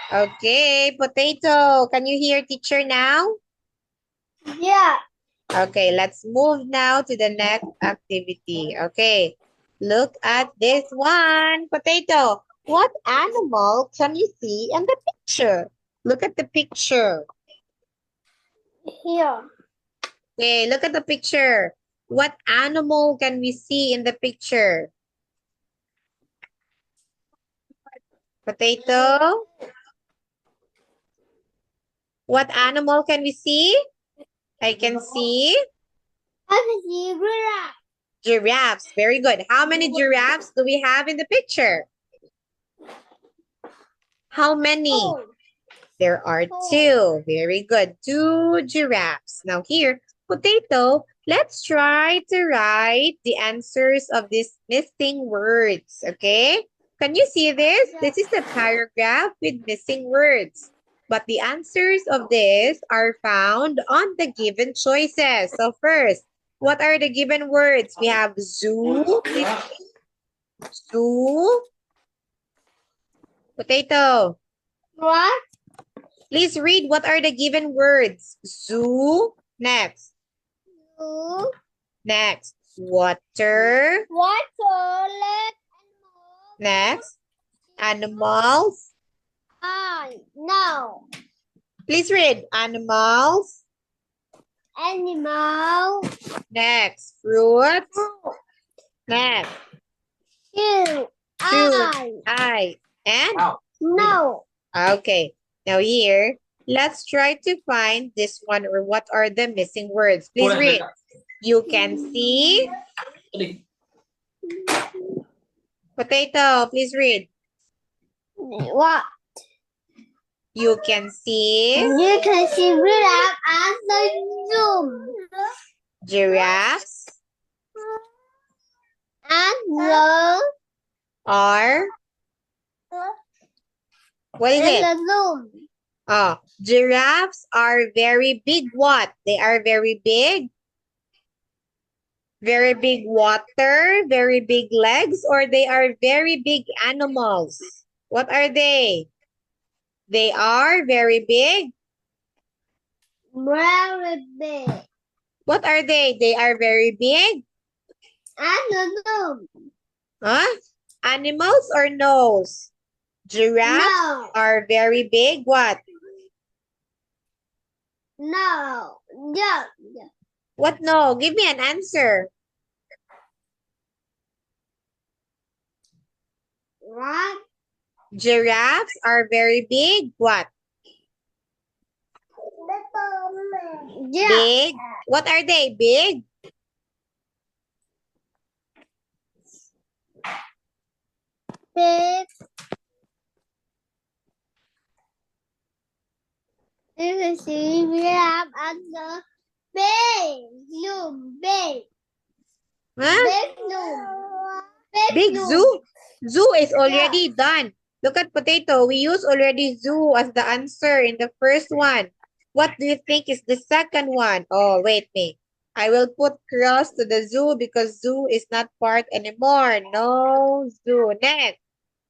Okay, potato. Can you hear teacher now? Yeah. Okay, let's move now to the next activity. Okay, look at this one. Potato, what animal can you see in the picture? Look at the picture. Here. Okay, look at the picture. What animal can we see in the picture? Potato. What animal can we see? I can see I can see giraffe. giraffes. Very good. How many giraffes do we have in the picture? How many? Oh. There are two. Very good. Two giraffes. Now here, potato, let's try to write the answers of these missing words. Okay? Can you see this? This is a paragraph with missing words. But the answers of this are found on the given choices. So first, what are the given words? We have zoo, zoo, potato. What? Please read what are the given words. Zoo, next. Zoo. Next. Water, Water. Lake. next. Animals. No. Please read. Animals, Animal. next. Fruit, next. Shoe. Shoe, I. eye, and? No. Okay. Now here, let's try to find this one or what are the missing words. Please read. You can see. Potato, please read. What? You can see. You can see giraffe at the zoo. Giraffes And the are. What is it? the zoo. Oh, giraffes are very big what? They are very big? Very big water, very big legs, or they are very big animals? What are they? They are very big. Very big. What are they? They are very big. And the zoo. Huh? Animals or nose? Giraffes No. are very big. What? No. Yeah. What no? Give me an answer. What? Giraffes are very big. What? Yeah. Big. What are they? Big? Big. You can see giraffe at the big zoo. Big. Huh? Big zoo. Big zoo. Zoo is already done. Look at potato. We use already zoo as the answer in the first one. What do you think is the second one? Oh, wait me. I will put cross to the zoo because zoo is not part anymore. No zoo. Next.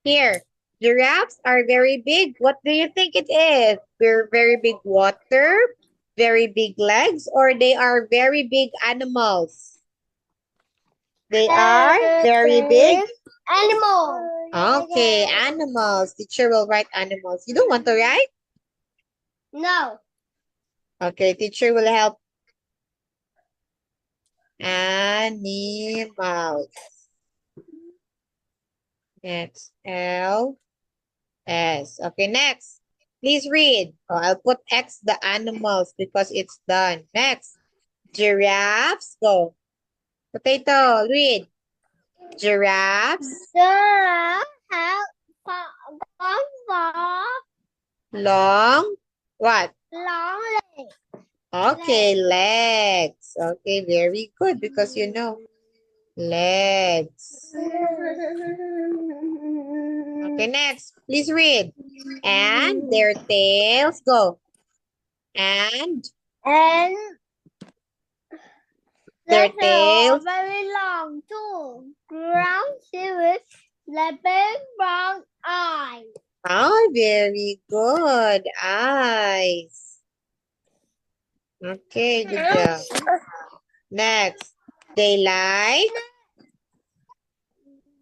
Here. Giraffes are very big. What do you think it is? We're very big water, very big legs, or they are very big animals? They are very big. Animal. Okay, animals. Teacher will write animals. You don't want to write? No. Okay, teacher will help. Animals. Next. L. S. Okay, next. Please read. Oh, I'll put X the animals because it's done. Next. Giraffes. Go. Potato. Read. Giraffes. The have Long. What? long leg. Okay, legs. Okay, very good because you know. Legs. Okay, next. Please read. And their tails. Go. And And their their tail tails. very long too. Ground series. The big brown eye. Oh, very good. Eyes. Okay, good job. Next. They like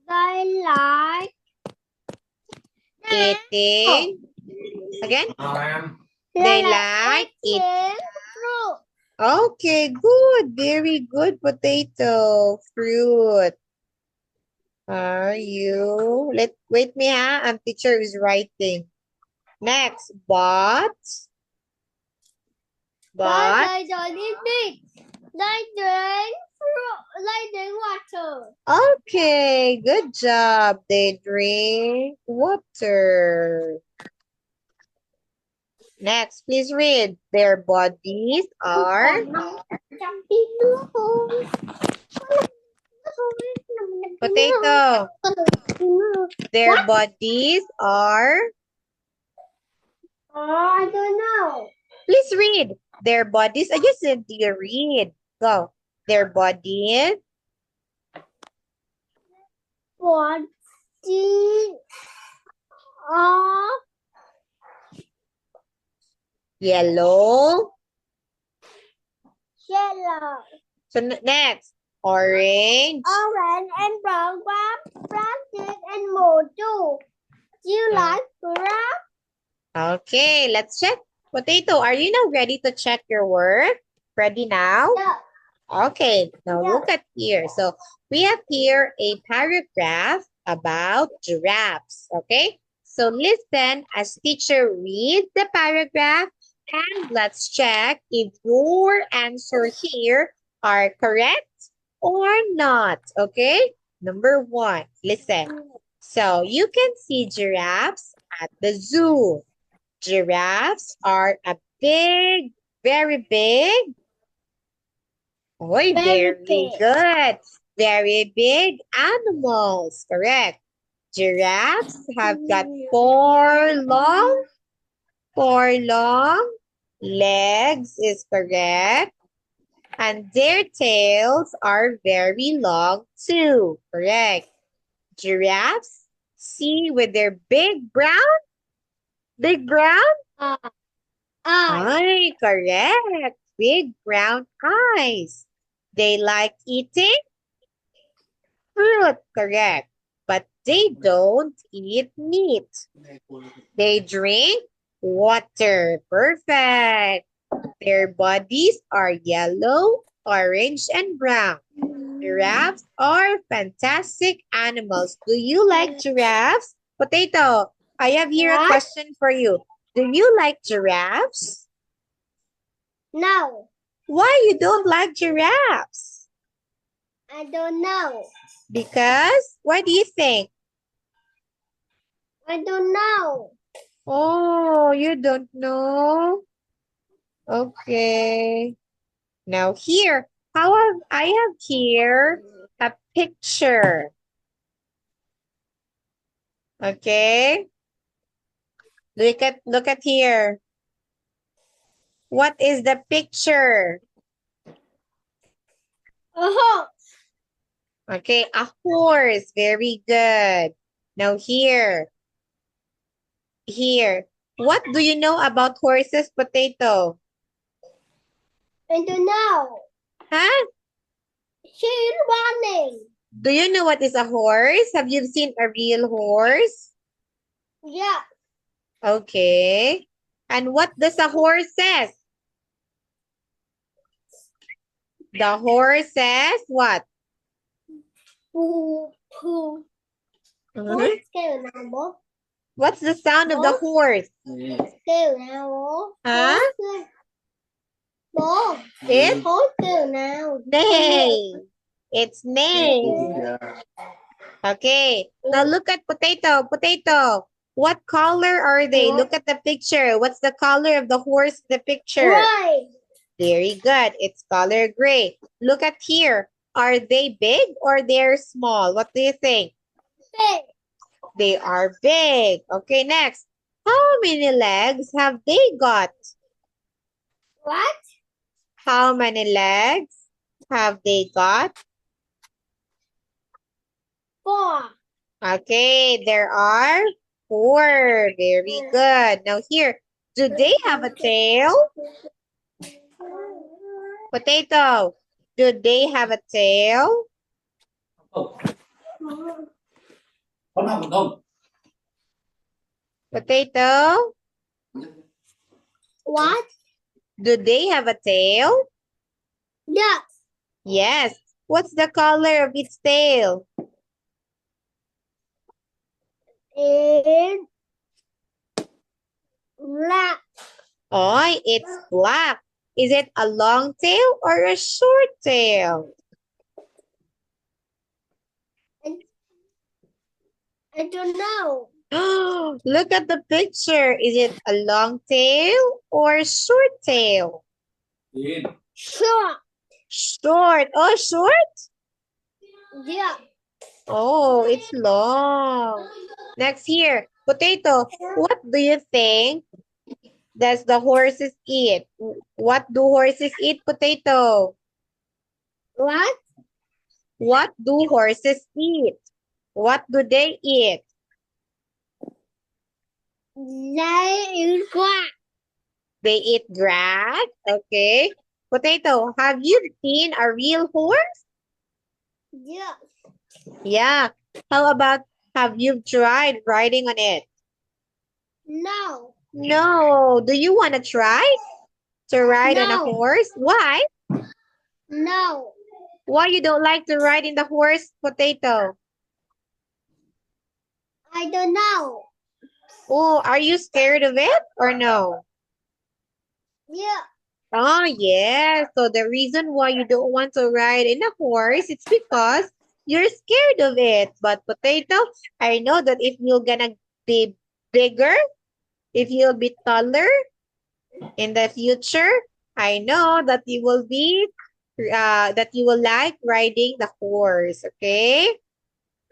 They like eating. Again? They like eating. eating fruit. Okay, good. Very good, potato. Fruit. Are you? Wait me, ha? Teacher is writing. Next, But but, they don't eat meat. They drink fruit. They drink water. okay, good job. They drink water. Next, please read. Their bodies are, potato. Their What? bodies are, I don't know. please read. Their bodies, I just said you read. Go. Their bodies What the are yellow. yellow, So next, orange. orange, and brown, plastic, and more too. Do you like giraffe? Okay, let's check. Potato, are you now ready to check your work? Ready now? Yeah. Okay, now Yeah. look at here. So we have here a paragraph about giraffes. Okay, so listen as teacher reads the paragraph and let's check if your answer here are correct or not. Okay, number one, listen. So you can see giraffes at the zoo. Giraffes are a big, very big. Oy, Very very big. good. Very big animals. Correct. Giraffes have got four long legs is correct. And their tails are very long too. Correct. Giraffes see with their big brown. Eye. Ay, correct. Big brown eyes. They like eating fruit, correct. But they don't eat meat. They drink water. Perfect. Their bodies are yellow, orange, and brown. Giraffes are fantastic animals. Do you like giraffes? Potato, I have here a What? question for you. Do you like giraffes? No, Why you don't like giraffes? I don't know. Because, what do you think? I don't know. Oh, you don't know? Okay. Now here, I have here a picture. Okay. Look at here. What is the picture? Oh, Okay, a horse. Very good. Now here. What do you know about horses, Potato? I don't know. Huh? She's running. Do you know what is a horse? Have you seen a real horse? Yeah. Okay. And what does a horse says? The horse says what? Poo, poo. Mhm. What's going on, bố? What's the sound of the horse? Kêu nào bố? Huh? Bố, It's hố kêu nào? neigh. It's neigh. Okay. Now look at Potato. Potato. What color are they? Look at the picture. What's the color of the horse in the picture? Right. Very good. It's color gray. Look at here. Are they big or they're small? What do you think? Big. They are big. Okay, next. How many legs have they got? What? How many legs have they got? 4. Okay, there are 4. Very good. Now here, do they have a tail? Potato, do they have a tail? Không. Con học được không? Potato, What? do they have a tail? Yes. Yes. What's the color of its tail? And black. Oh, it's black. Is it a long tail or a short tail? I don't know. Look at the picture. Is it a long tail or a short tail? Nhìn. Short. Short. Oh, short? Yeah. Oh, it's long. Next here. Potato, what do you think does the horses eat? What do horses eat, Potato? What? What do horses eat? What do they eat? They eat grass. They eat grass. Okay. Potato, have you seen a real horse? Yes. Yeah. How about have you tried riding on it? No. No. Do you want to try to ride on a No. horse? Why? No. Why you don't like to ride in the horse, Potato? I don't know. Oh, are you scared of it or no? Yeah. Oh, yes. So the reason why you don't want to ride in a horse, it's because you're scared of it. But Potato, I know that if you're gonna be bigger, if you'll be taller in the future, I know that you will be, that you will like riding the horse. Okay?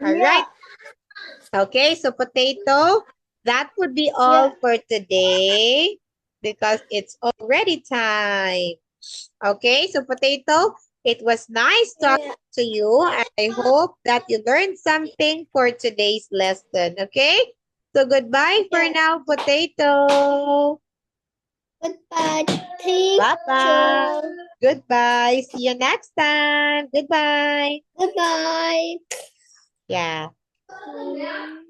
All right. Okay, so Potato, that would be all for today because it's already time. Okay, so Potato, it was nice talking to you. And I hope that you learned something for today's lesson. Okay, so goodbye for now, Potato. Goodbye, teacher. Bye-bye. Goodbye. See you next time. Goodbye. Goodbye. Yeah. Mm.